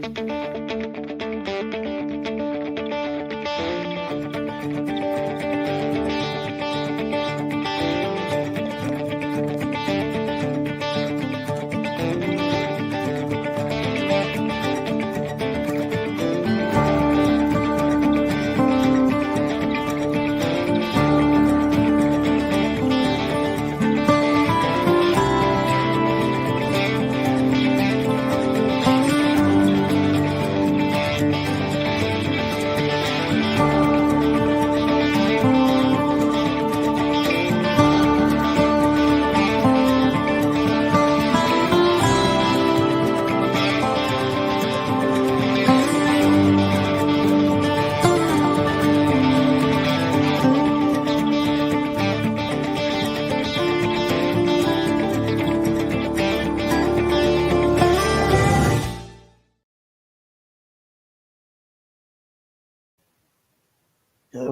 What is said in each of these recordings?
Good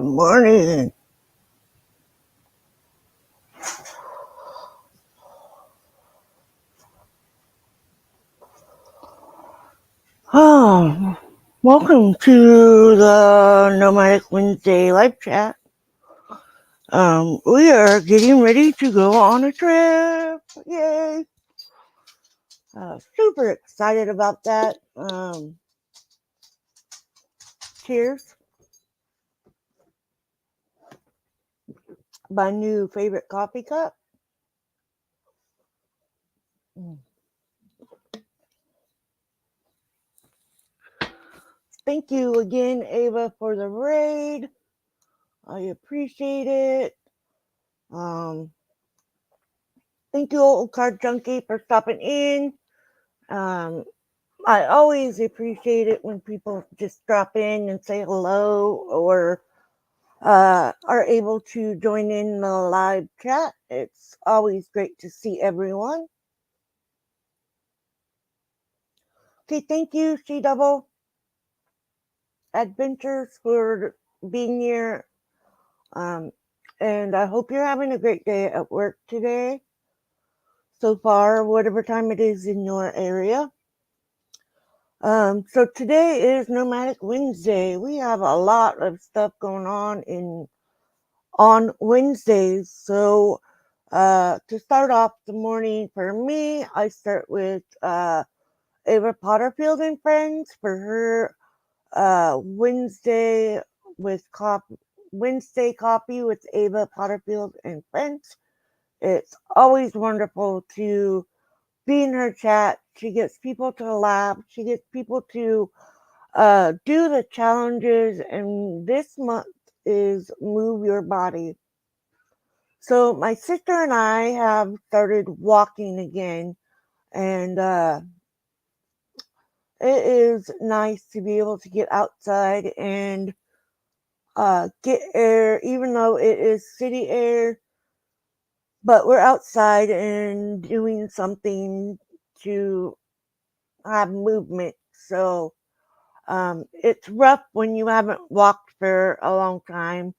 morning. Welcome to the Nomadic Wednesday live chat. We are getting ready to go on a trip. Yay! Super excited about that. Cheers. My new favorite coffee cup. Thank you again, Ava, for the raid. I appreciate it. Thank you, Old Card Junkie, for stopping in. I always appreciate it when people just drop in and say hello or are able to join in the live chat. It's always great to see everyone. Okay, thank you, She Double Adventures, for being here. And I hope you're having a great day at work today. So far, whatever time it is in your area. So today is Nomadic Wednesday. We have a lot of stuff going on Wednesdays. So to start off the morning for me, I start with Ava Potterfield and Friends for her Wednesday coffee with Ava Potterfield and Friends. It's always wonderful to be in her chat. She gets people to laugh. She gets people to do the challenges, and this month is Move Your Body. So my sister and I have started walking again, and it is nice to be able to get outside and get air, even though it is city air, but we're outside and doing something to have movement. So it's rough when you haven't walked for a long time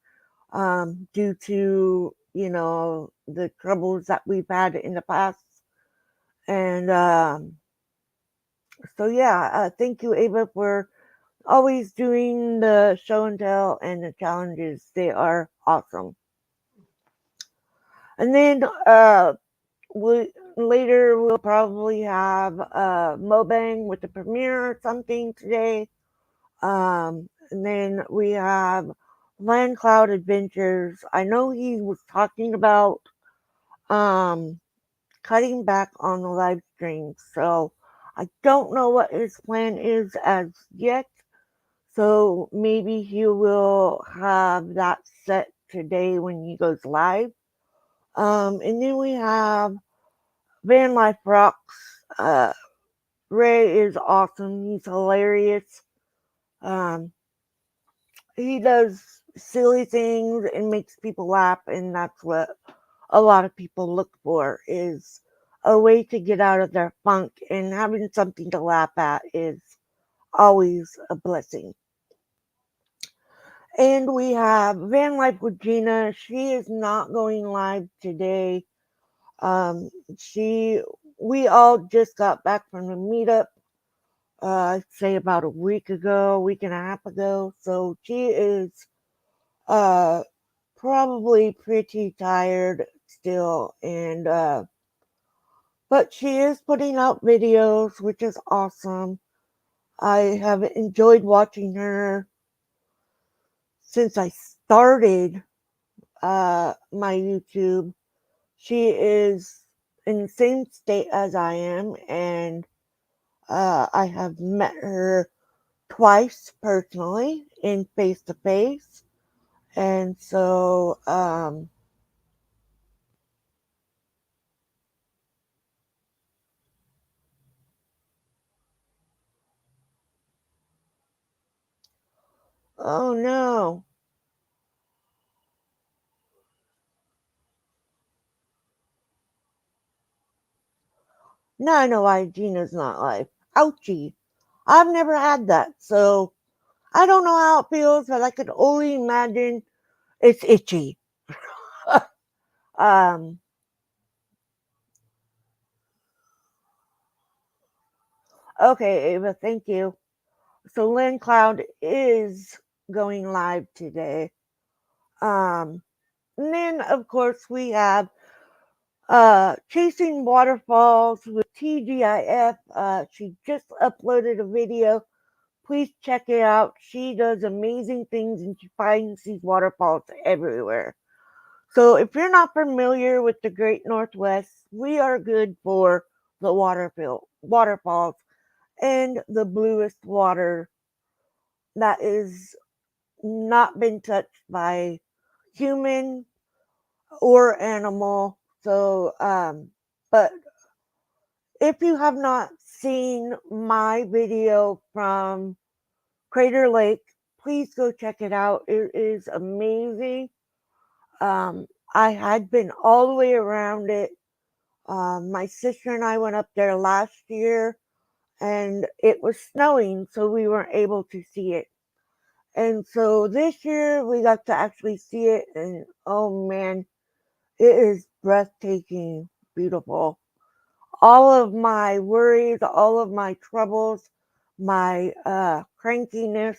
due to, the troubles that we've had in the past. And so, yeah, thank you, Ava, for always doing the show and tell and the challenges. They are awesome. And then later we'll probably have Mobang with the premiere or something today. And then we have Land Cloud Adventures. I know he was talking about cutting back on the live stream, so I don't know what his plan is as yet. So maybe he will have that set today when he goes live. And then we have Van Life Rocks. Ray is awesome. He's hilarious. He does silly things and makes people laugh, and that's what a lot of people look for, is a way to get out of their funk, and having something to laugh at is always a blessing. And we have Van Life with Gina. She is not going live today. We all just got back from the meetup I'd say about a week and a half ago. So she is uh, probably pretty tired still, and but she is putting out videos, which is awesome. I have enjoyed watching her since I started my YouTube. She is in the same state as I am, and I have met her twice personally in face to face. And so, oh no. Now I know why Gina's not live. Ouchie. I've never had that, so I don't know how it feels, but I could only imagine it's itchy. um, okay, Ava, thank you. So Lynn Cloud is going live today. Um, and then of course we have Chasing Waterfalls with TGIF. She just uploaded a video. Please check it out. She does amazing things and she finds these waterfalls everywhere. So if you're not familiar with the Great Northwest, we are good for the waterfalls and the bluest water that is not been touched by human or animal. So, but if you have not seen my video from Crater Lake, please go check it out. It is amazing. I had been all the way around it. My sister and I went up there last year and it was snowing, so we weren't able to see it. And so this year we got to actually see it, and oh man, it is breathtaking, beautiful. All of my worries, all of my troubles, my crankiness,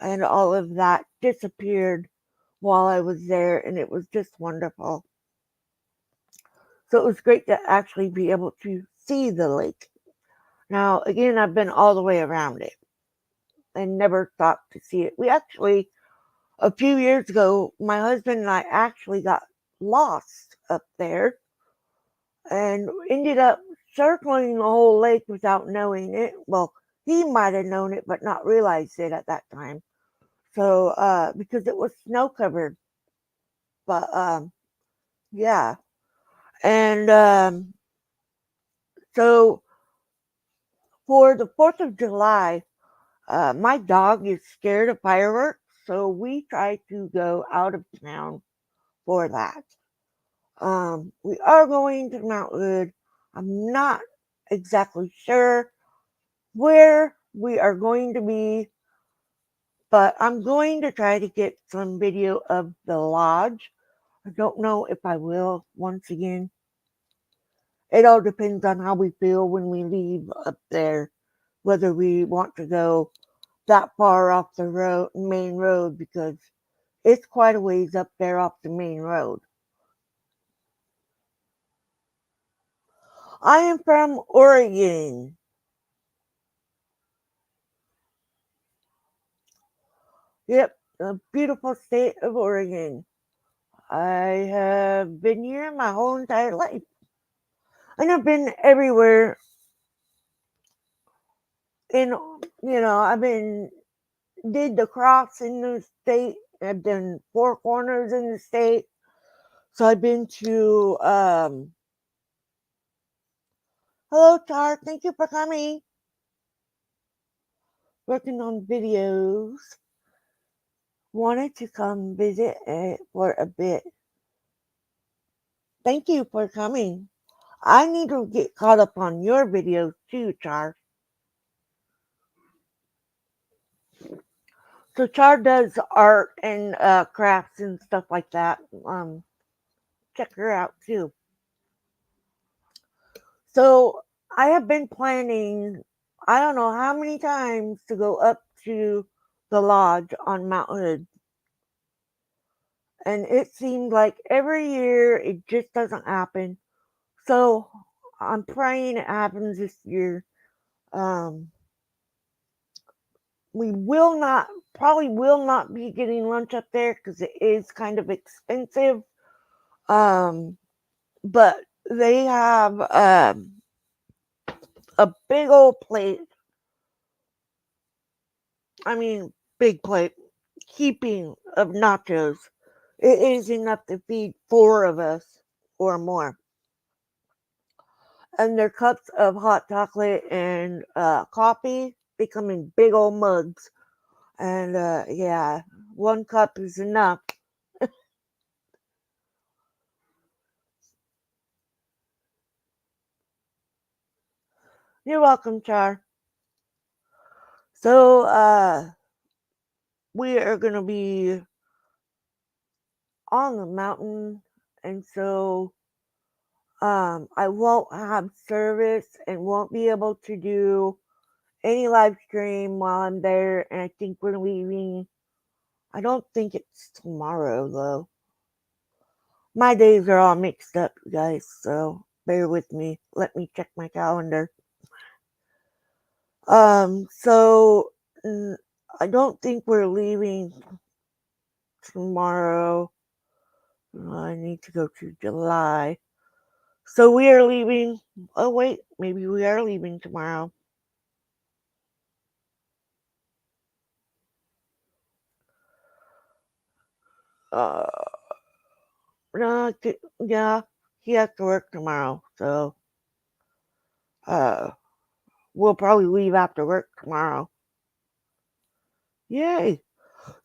and all of that disappeared while I was there, and it was just wonderful. So it was great to actually be able to see the lake. Now, again, I've been all the way around it and never thought to see it. We actually, a few years ago, my husband and I actually got lost up there and ended up circling the whole lake without knowing it. Well, he might have known it, but not realized it at that time. So, because it was snow covered, but yeah, and so for the 4th of July, my dog is scared of fireworks, so we try to go out of town for that. We are going to Mount Hood. I'm not exactly sure where we are going to be, but I'm going to try to get some video of the lodge. I don't know if I will once again. It all depends on how we feel when we leave up there, whether we want to go that far off the main road, because it's quite a ways up there off the main road. I am from Oregon. Yep, the beautiful state of Oregon. I have been here my whole entire life. And I've been everywhere in, I've been, did the cross in the state. I've done four corners in the state. So I've been to, hello, Tar. Thank you for coming. Working on videos. Wanted to come visit for a bit. Thank you for coming. I need to get caught up on your videos too, Char. So Char does art and crafts and stuff like that. Check her out too. So I have been planning I don't know how many times to go up to the lodge on Mount Hood. And it seemed like every year it just doesn't happen. So I'm praying it happens this year. Um, we probably will not be getting lunch up there because it is kind of expensive. Um, but they have a big old plate. I mean, big plate, heaping of nachos. It is enough to feed four of us or more. And their cups of hot chocolate and coffee, they come in big old mugs. And yeah, one cup is enough. You're welcome, Char. So we are gonna be on the mountain, and so I won't have service and won't be able to do any live stream while I'm there. And I think we're leaving. I don't think it's tomorrow though. My days are all mixed up, guys, so bear with me. Let me check my calendar. So I don't think we're leaving tomorrow. I need to go to July. So we are leaving. Oh, wait, maybe we are leaving tomorrow. Uh, no, yeah, he has to work tomorrow, so uh, we'll probably leave after work tomorrow. Yay!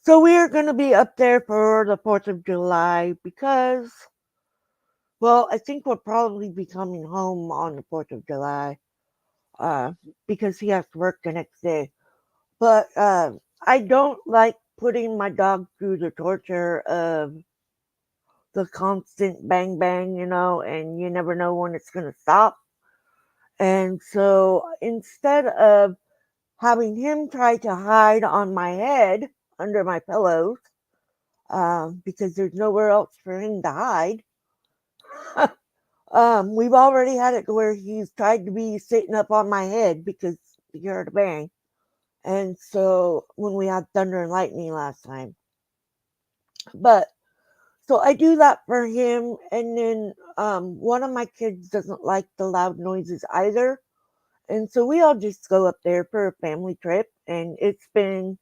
So we are going to be up there for the 4th of July because, well, I think we'll probably be coming home on the 4th of July uh, because he has to work the next day. But I don't like putting my dog through the torture of the constant bang bang, and you never know when it's going to stop. And so instead of having him try to hide on my head under my pillows, because there's nowhere else for him to hide, we've already had it to where he's tried to be sitting up on my head because he heard a bang. And so when we had thunder and lightning last time. But so I do that for him, and then one of my kids doesn't like the loud noises either. And so we all just go up there for a family trip, and it's been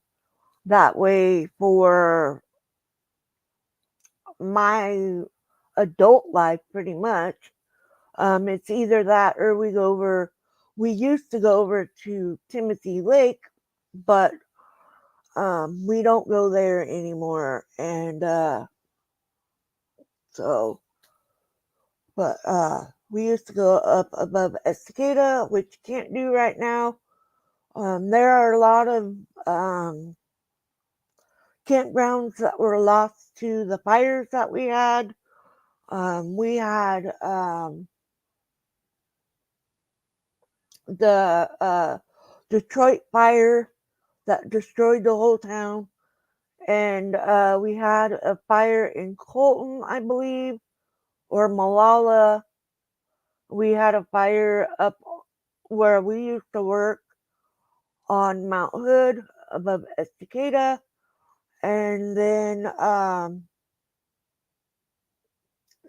that way for my adult life pretty much. It's either that or we used to go over to Timothy Lake, but we don't go there anymore. And so, but we used to go up above Estacada, which can't do right now. There are a lot of campgrounds that were lost to the fires that we had. We had the Detroit fire that destroyed the whole town, and we had a fire in Colton, I believe, or Malala. We had a fire up where we used to work on Mount Hood above Estacada, and then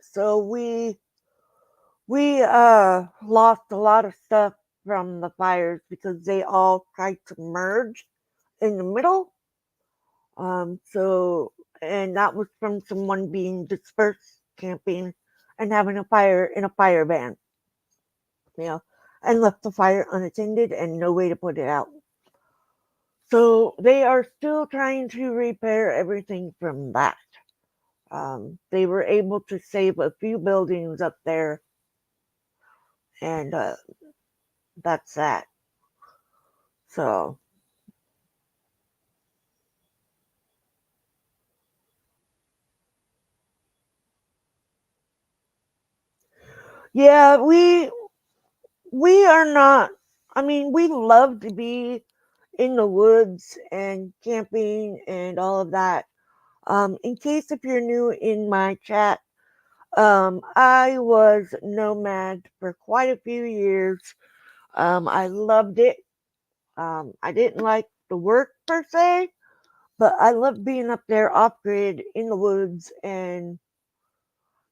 so we lost a lot of stuff from the fires because they all tried to merge in the middle. So and that was from someone being dispersed camping and having a fire in a fire van, you know, and left the fire unattended and no way to put it out. So they are still trying to repair everything from that. They were able to save a few buildings up there, and that's that. So yeah, we are not. I mean, we love to be in the woods and camping and all of that. In case if you're new in my chat, I was nomad for quite a few years. I loved it. I didn't like the work per se, but I loved being up there off grid in the woods and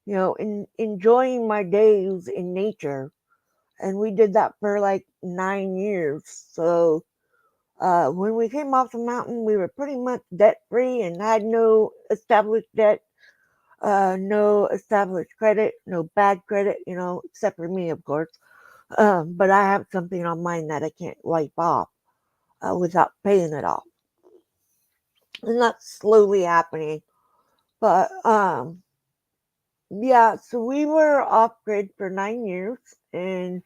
enjoying my days in nature. And we did that for like 9 years. So when we came off the mountain, we were pretty much debt free and had no established debt, no established credit, no bad credit, except for me, of course. But I have something on mine that I can't wipe off without paying it off. And that's slowly happening. But yeah, so we were off grid for 9 years. And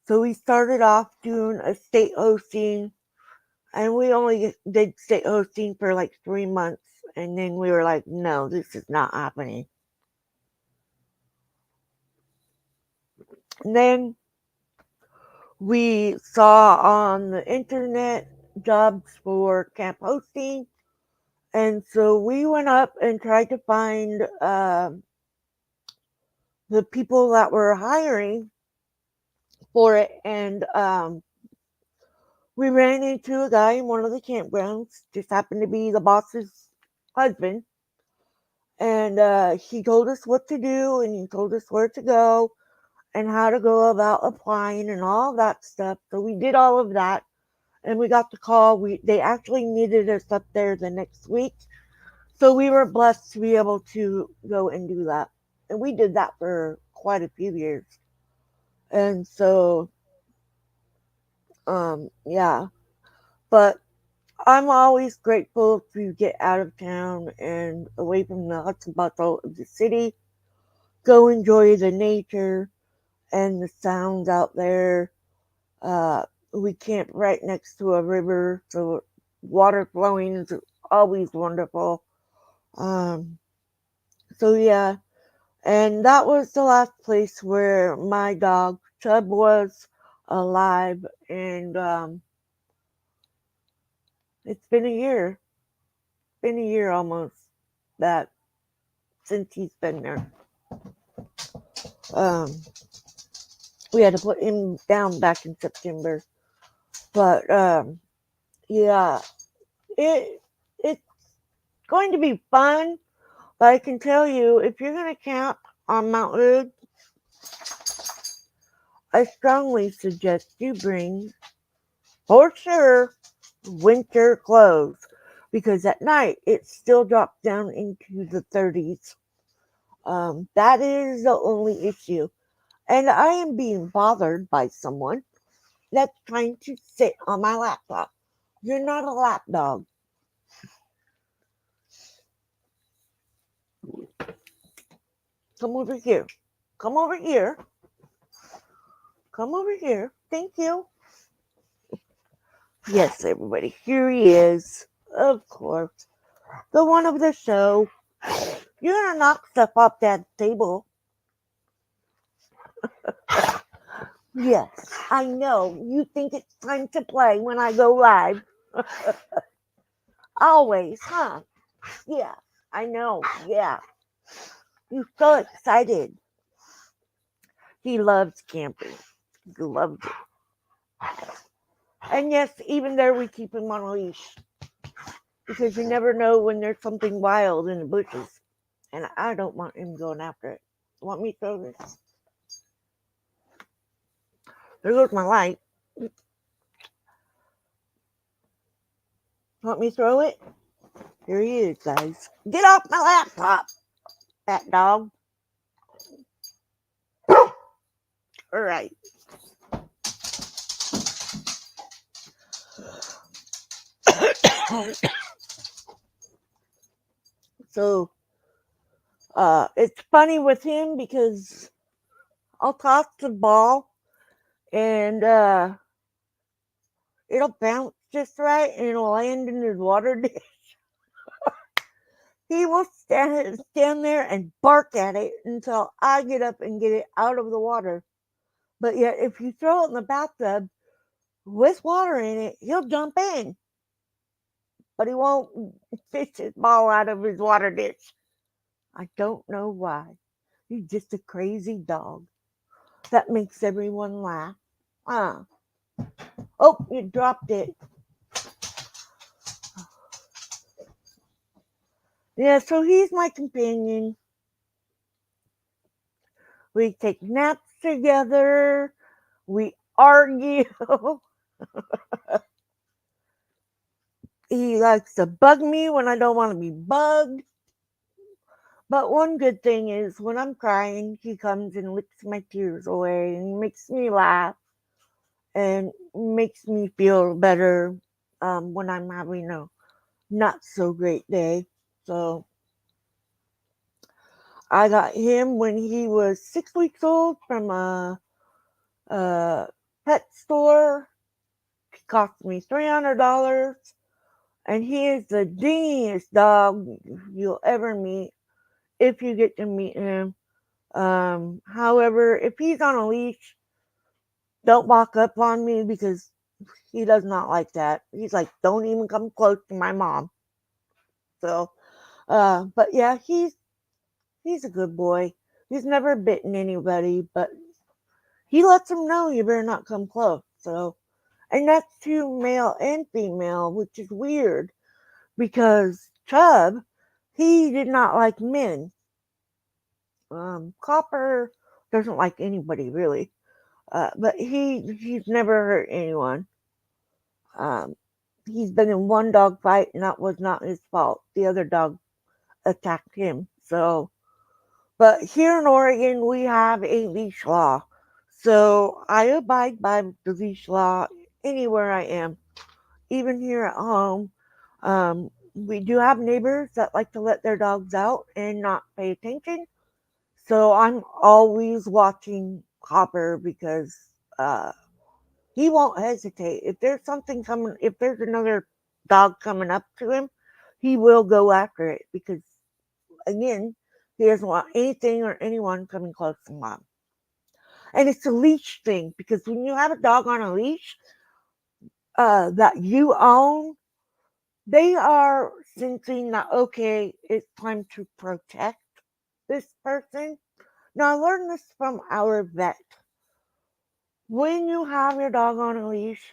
so we started off doing a state hosting. And we only did state hosting for like 3 months. And then we were like, no, this is not happening. And then we saw on the internet jobs for camp hosting. And so we went up and tried to find the people that were hiring for it. And we ran into a guy in one of the campgrounds, just happened to be the boss's husband. And he told us what to do and he told us where to go and how to go about applying and all that stuff. So we did all of that and we got the call. They actually needed us up there the next week. So we were blessed to be able to go and do that. And we did that for quite a few years. And so, yeah. But I'm always grateful to get out of town and away from the hustle bustle of the city, go enjoy the nature and the sounds out there. Uh, we camp right next to a river, so water flowing is always wonderful. Um, so yeah, and that was the last place where my dog Chub was alive, and it's been a year almost that since he's been there. Um, we had to put him down back in September, but yeah, it it's going to be fun. But I can tell you, if you're going to camp on Mount Hood, I strongly suggest you bring, for sure, winter clothes. Because at night, it still drops down into the 30s. That is the only issue. And I am being bothered by someone that's trying to sit on my laptop. You're not a lap dog. Come over here. Come over here. Come over here. Thank you. Yes, everybody. Here he is. Of course. The one of the show. You're gonna knock stuff off that table. Yes, I know. You think it's time to play when I go live. Always, huh? Yeah, I know. Yeah. You're so excited. He loves camping. He loves it. And yes, even there we keep him on a leash. Because you never know when there's something wild in the bushes. And I don't want him going after it. Want me to throw this? There goes my light. Want me to throw it? Here he is, guys. Get off my laptop, fat dog. All right. So, it's funny with him because I'll toss the ball and it'll bounce just right and it'll land in his water dish. He will stand there and bark at it until I get up and get it out of the water. But yet, if you throw it in the bathtub, with water in it, he'll jump in, but he won't fish his ball out of his water dish. I don't know why. He's just a crazy dog that makes everyone laugh. Ah. Oh, you dropped it. Yeah, so he's my companion. We take naps together. We argue. He likes to bug me when I don't want to be bugged. But one good thing is when I'm crying, he comes and licks my tears away and makes me laugh and makes me feel better when I'm having a not so great day. So I got him when he was 6 weeks old from a pet store. He cost me $300, and he is the dingiest dog you'll ever meet if you get to meet him. However, if he's on a leash, don't walk up on me because he does not like that. He's like, don't even come close to my mom. So, but yeah, he's a good boy. He's never bitten anybody, but he lets them know you better not come close. So, and that's to male and female, which is weird because Chubb, he did not like men. Copper doesn't like anybody really, but he's never hurt anyone. Um, he's been in one dog fight, and that was not his fault. The other dog attacked him. So, but here in Oregon, we have a leash law. So I abide by the leash law anywhere I am, even here at home. We do have neighbors that like to let their dogs out and not pay attention. So I'm always watching Hopper because uh, he won't hesitate. If there's something coming, if there's another dog coming up to him, he will go after it because, again, he doesn't want anything or anyone coming close to him. And it's a leash thing because when you have a dog on a leash that you own, they are sensing that, okay, it's time to protect this person. Now, I learned this from our vet. When you have your dog on a leash,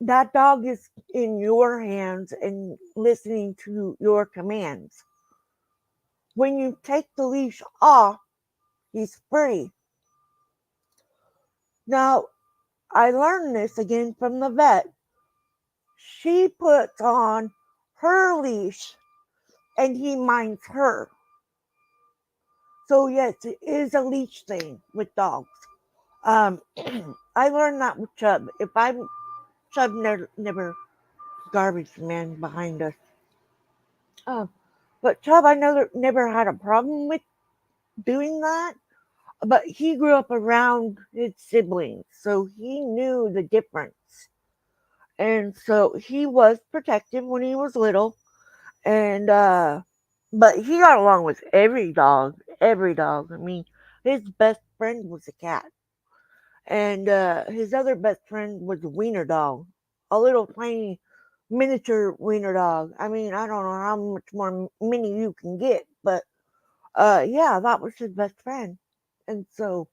that dog is in your hands and listening to your commands. When you take the leash off, he's free. Now, I learned this again from the vet. She puts on her leash and he minds her. So, yes, it is a leash thing with dogs. Um, I learned that with Chubb. If I'm Chubb never garbage man behind us. Um, but Chubb, I never had a problem with doing that. But he grew up around his siblings, so he knew the difference. And so he was protective when he was little. And, but he got along with every dog, every dog. I mean, his best friend was a cat. And his other best friend was a wiener dog, a little tiny miniature wiener dog. I mean, I don't know how much more mini you can get, but yeah, that was his best friend. And so,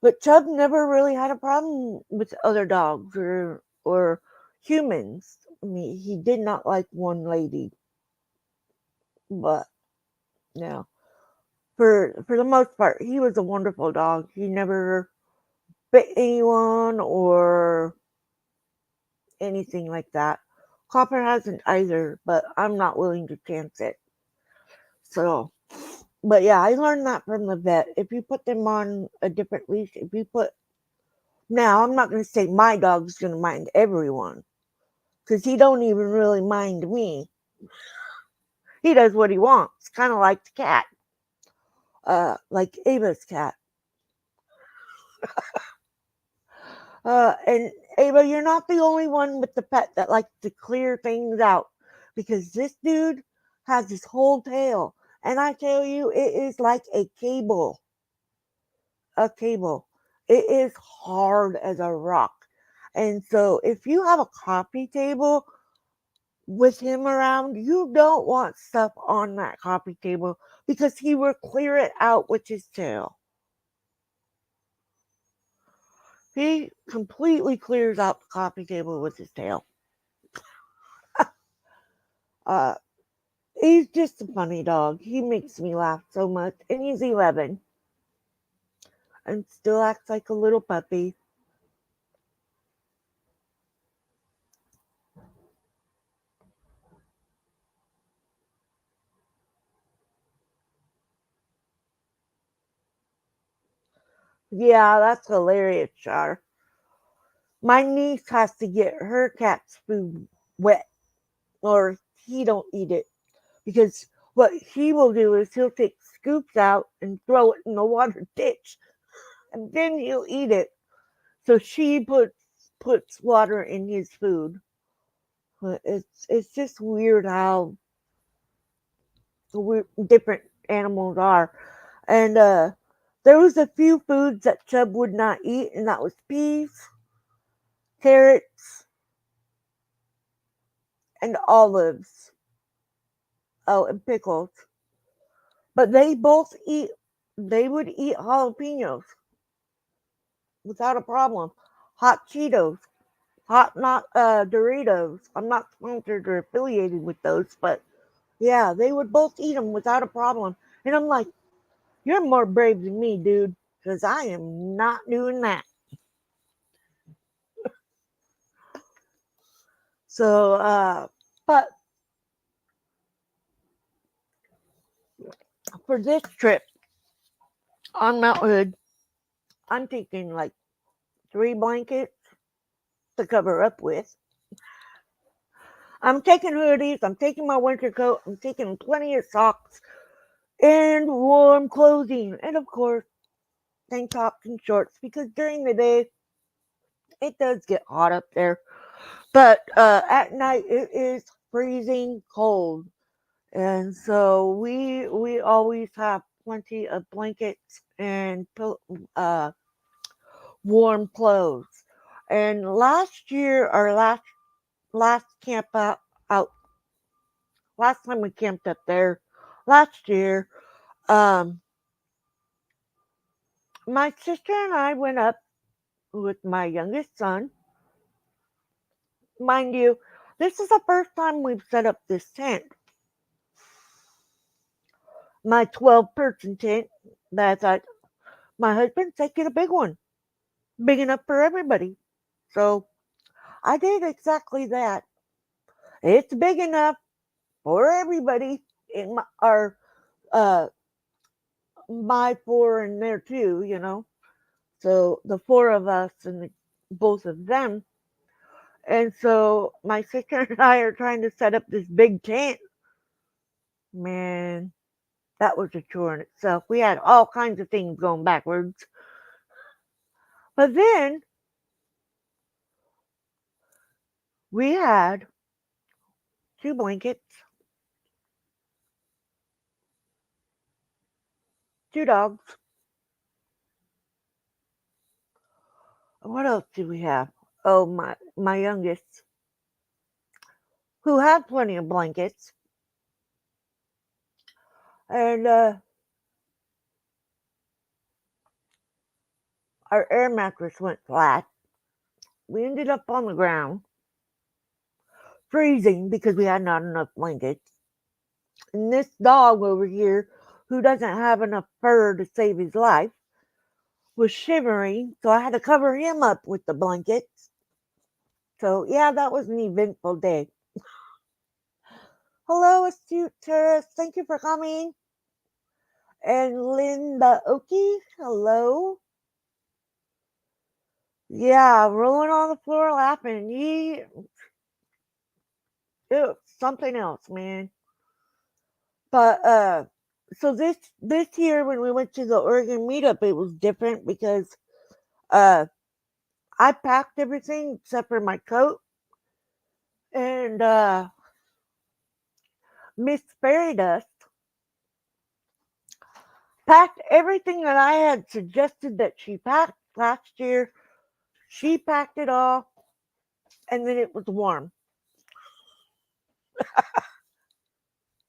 but Chubb never really had a problem with other dogs or humans. I mean, he did not like one lady, but no. For the most part, he was a wonderful dog. He never bit anyone or anything like that. Copper hasn't either, but I'm not willing to chance it. So, but yeah, I learned that from the vet. If you put them on a different leash, if you put now, I'm not going to say my dog's going to mind everyone because he don't even really mind me. He does what he wants, kind of like the cat, like Ava's cat. And Ava, you're not the only one with the pet that likes to clear things out because this dude has his whole tail. And I tell you, it is like a cable. A cable. It is hard as a rock. And so if you have a coffee table with him around, you don't want stuff on that coffee table because he will clear it out with his tail. He completely clears out the coffee table with his tail. Uh, he's just a funny dog. He makes me laugh so much. And he's 11 and still acts like a little puppy. Yeah, that's hilarious, Char. My niece has to get her cat's food wet or he don't eat it because what he will do is he'll take scoops out and throw it in the water ditch and then he'll eat it. So she puts water in his food. But it's just weird how different animals are. And there was a few foods that Chubb would not eat, and that was peas, carrots, and olives. Oh, and pickles. But they would eat jalapenos without a problem. Hot Cheetos, hot not Doritos. I'm not sponsored or affiliated with those, but yeah, they would both eat them without a problem. And I'm like, you're more brave than me, dude, because I am not doing that. So, but for this trip on Mount Hood, I'm taking like 3 blankets to cover up with. I'm taking hoodies, I'm taking my winter coat, I'm taking plenty of socks and warm clothing, and of course, tank tops and shorts because during the day it does get hot up there. But at night it is freezing cold. And so we always have plenty of blankets and uh, warm clothes. And last year, our last camp out last time we camped up there, last year, um, my sister and I went up with my youngest son. Mind you, this is the first time we've set up this tent. My 12-person tent. That's my husband said get a big one, big enough for everybody. So I did exactly that. It's big enough for everybody in uh my four and there too, you know. So the four of us and both of them. And so my sister and I are trying to set up this big tent. Man, that was a chore in itself. We had all kinds of things going backwards. But then we had 2 blankets, 2 dogs. What else do we have? Oh, my youngest, who had plenty of blankets, and our air mattress went flat. We ended up on the ground, freezing because we had not enough blankets. And this dog over here, who doesn't have enough fur to save his life, was shivering, so I had to cover him up with the blankets. So yeah, that was an eventful day. Hello, astute tourist. Thank you for coming. And Linda Oki, hello. Yeah, rolling on the floor laughing. It was something else, man. But so this year when we went to the Oregon meetup, it was different because uh I packed everything except for my coat, and Miss Fairy Dust packed everything that I had suggested that she packed, last year. She packed it all, and then it was warm.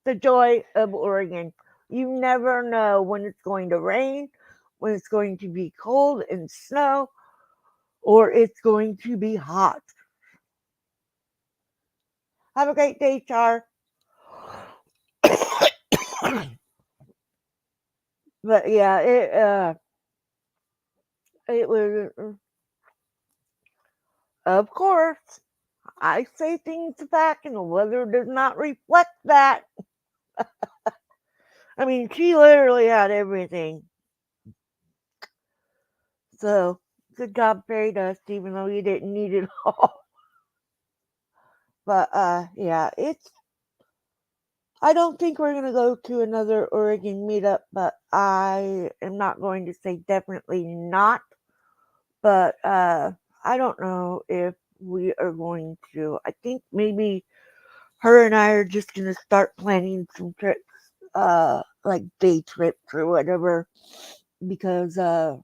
The joy of Oregon. You never know when it's going to rain, when it's going to be cold and snow, or it's going to be hot. Have a great day, Char. But yeah, it was, of course, I say things back, and the weather does not reflect that. I mean, she literally had everything. So, good job, Fairy Dust, even though you didn't need it all. But, yeah, I don't think we're going to go to another Oregon meetup, but I am not going to say definitely not. But, I don't know if we are going to. I think maybe her and I are just going to start planning some trips, like day trips or whatever, because, her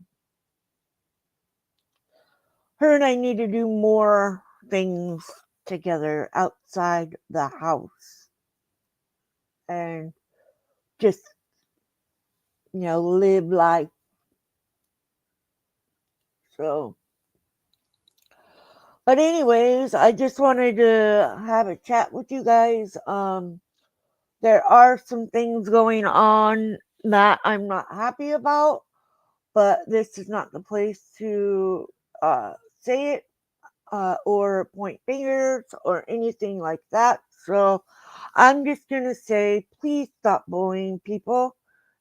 and I need to do more things together outside the house and just, live life. So, but anyways, I just wanted to have a chat with you guys. There are some things going on that I'm not happy about, but this is not the place to say it or point fingers or anything like that. So I'm just going to say, please stop bullying people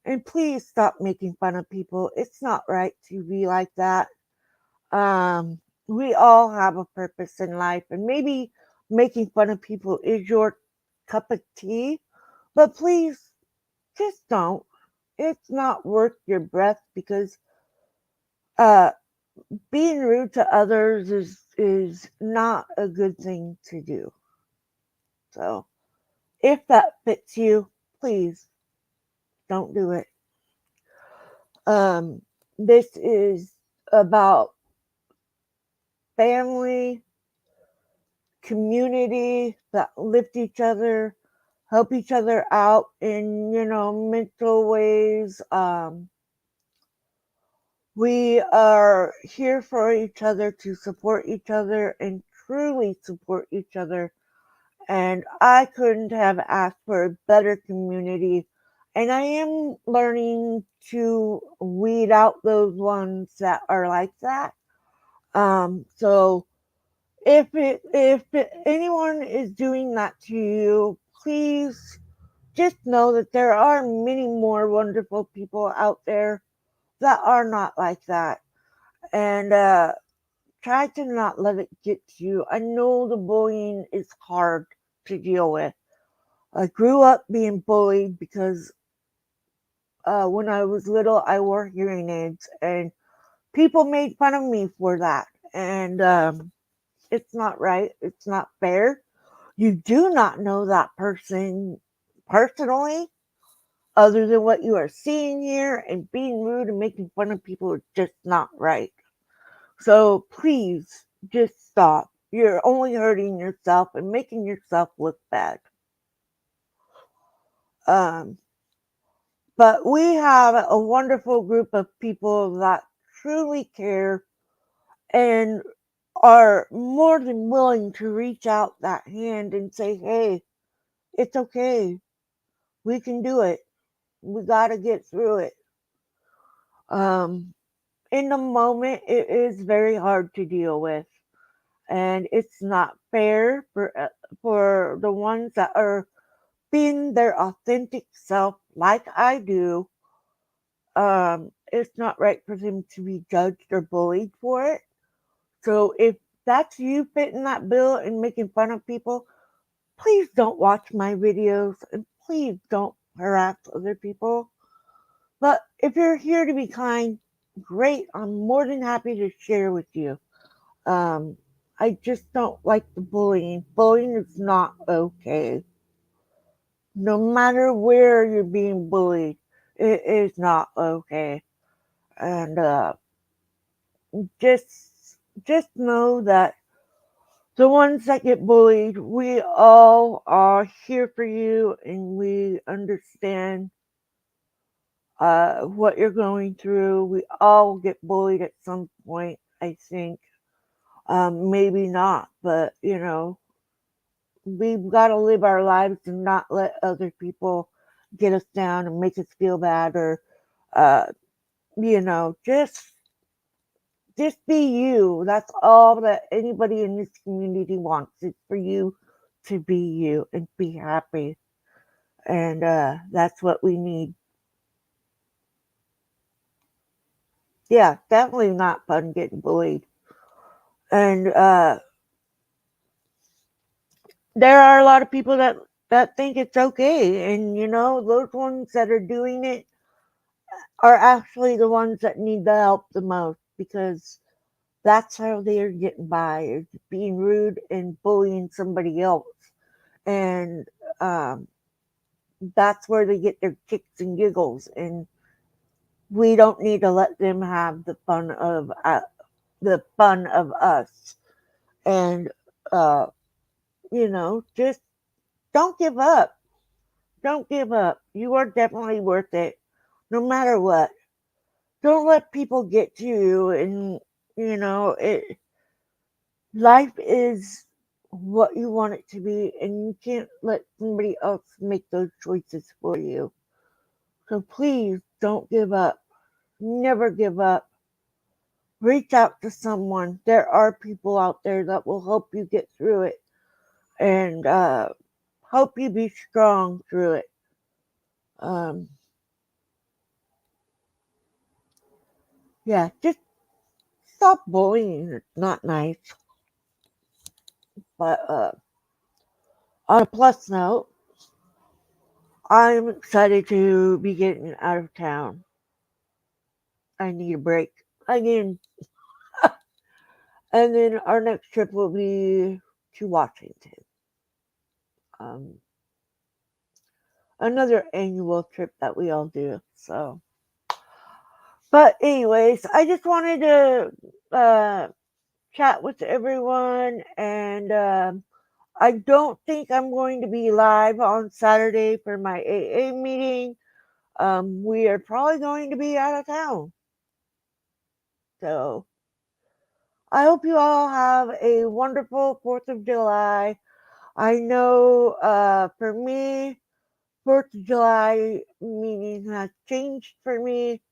and please stop making fun of people. It's not right to be like that. We all have a purpose in life, and maybe making fun of people is your cup of tea, but please just don't. It's not worth your breath because uh, being rude to others is not a good thing to do. So if that fits you, please don't do it. Um, this is about family, community that lift each other, help each other out in mental ways. We are here for each other to support each other and truly support each other. And I couldn't have asked for a better community. And I am learning to weed out those ones that are like that. So if anyone is doing that to you, please just know that there are many more wonderful people out there that are not like that. And try to not let it get to you. I know the bullying is hard to deal with. I grew up being bullied because when I was little, I wore hearing aids, and people made fun of me for that. And it's not right. It's not fair. You do not know that person personally, other than what you are seeing here, and being rude and making fun of people is just not right. So please just stop. You're only hurting yourself and making yourself look bad. Um, but we have a wonderful group of people that truly care and are more than willing to reach out that hand and say, hey, it's okay. We can do it. We got to get through it. Um, in the moment, it is very hard to deal with. And it's not fair for the ones that are being their authentic self like I do. It's not right for them to be judged or bullied for it. So if that's you fitting that bill and making fun of people, please don't watch my videos and please don't harass other people. But if you're here to be kind, great. I'm more than happy to share with you. Um, I just don't like the bullying. Bullying is not okay. No matter where you're being bullied, it is not okay. And just know that the ones that get bullied, we all are here for you, and we understand what you're going through. We all get bullied at some point, I think. Maybe not, but we've got to live our lives and not let other people get us down and make us feel bad, or uh, just be you. That's all that anybody in this community wants, is for you to be you and be happy. And that's what we need. Yeah, definitely not fun getting bullied. And there are a lot of people that think it's okay, and those ones that are doing it are actually the ones that need the help the most, because that's how they're getting by, is being rude and bullying somebody else. And um, that's where they get their kicks and giggles. And we don't need to let them have the fun of us. And just don't give up. Don't give up. You are definitely worth it, no matter what. Don't let people get to you. And it life is what you want it to be, and you can't let somebody else make those choices for you. So please don't give up. Never give up. Reach out to someone. There are people out there that will help you get through it, and help you be strong through it. Um, yeah, just stop bullying. It's not nice. But on a plus note, I'm excited to be getting out of town. I need a break again. And then our next trip will be to Washington. Um, another annual trip that we all do. So, but anyways, I just wanted to chat with everyone, and I don't think I'm going to be live on Saturday for my AA meeting. We are probably going to be out of town. So I hope you all have a wonderful 4th of July. I know for me, 4th of July meaning has changed for me.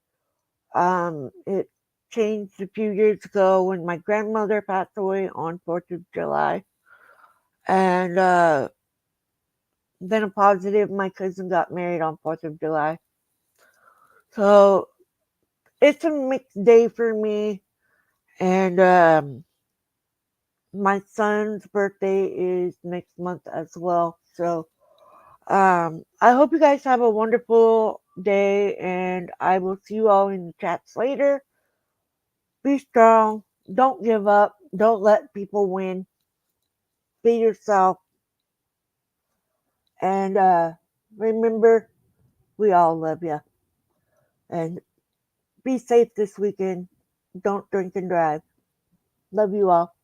It changed a few years ago when my grandmother passed away on 4th of July. And then a positive, my cousin got married on 4th of July. So it's a mixed day for me. And my son's birthday is next month as well. So I hope you guys have a wonderful day, and I will see you all in the chats later. Be strong. Don't give up. Don't let people win. Be yourself. And remember, we all love you. And be safe this weekend. Don't drink and drive. Love you all.